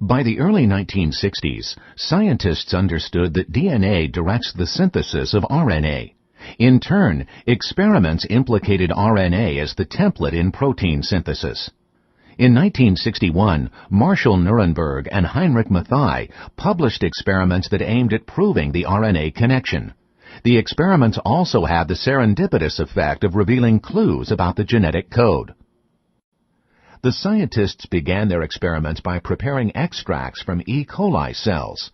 By the early 1960s, scientists understood that DNA directs the synthesis of RNA. In turn, experiments implicated RNA as the template in protein synthesis. In 1961, Marshall Nirenberg and Heinrich Mathai published experiments that aimed at proving the RNA connection. The experiments also had the serendipitous effect of revealing clues about the genetic code. The scientists began their experiments by preparing extracts from E. coli cells.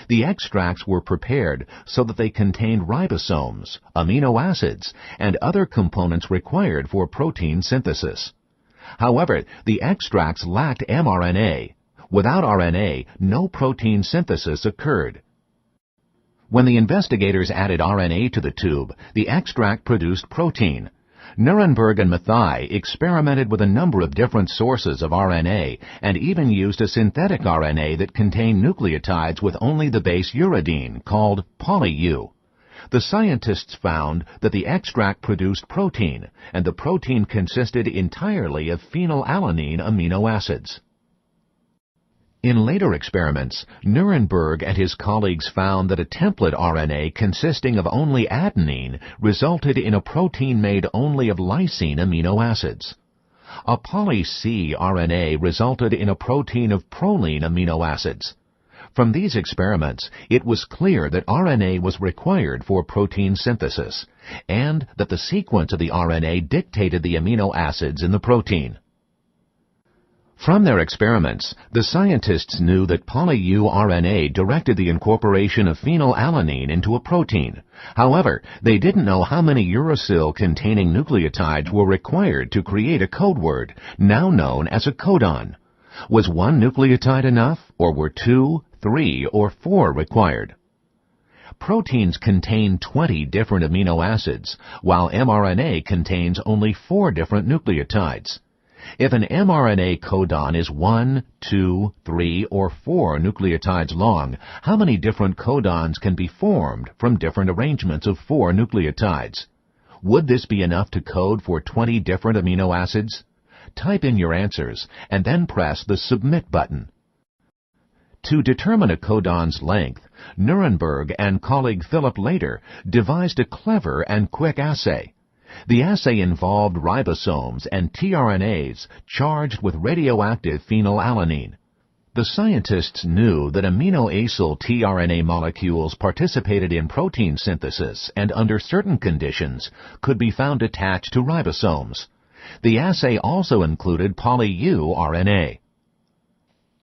The extracts were prepared so that they contained ribosomes, amino acids, and other components required for protein synthesis. However, the extracts lacked mRNA. Without RNA, no protein synthesis occurred. When the investigators added RNA to the tube, the extract produced protein. Nirenberg and Mathai experimented with a number of different sources of RNA and even used a synthetic RNA that contained nucleotides with only the base uridine, called poly-U. The scientists found that the extract produced protein, and the protein consisted entirely of phenylalanine amino acids. In later experiments, Nirenberg and his colleagues found that a template RNA consisting of only adenine resulted in a protein made only of lysine amino acids. A poly-C RNA resulted in a protein of proline amino acids. From these experiments, it was clear that RNA was required for protein synthesis, and that the sequence of the RNA dictated the amino acids in the protein. From their experiments, the scientists knew that poly-U RNA directed the incorporation of phenylalanine into a protein. However, they didn't know how many uracil-containing nucleotides were required to create a code word, now known as a codon. Was one nucleotide enough, or were 2, 3, or 4 required? Proteins contain 20 different amino acids, while mRNA contains only 4 different nucleotides. If an mRNA codon is 1, 2, 3, or 4 nucleotides long, how many different codons can be formed from different arrangements of 4 nucleotides? Would this be enough to code for 20 different amino acids? Type in your answers and then press the Submit button. To determine a codon's length, Nirenberg and colleague Philip Later devised a clever and quick assay. The assay involved ribosomes and tRNAs charged with radioactive phenylalanine. The scientists knew that amino-acyl tRNA molecules participated in protein synthesis and under certain conditions could be found attached to ribosomes. The assay also included poly-U RNA.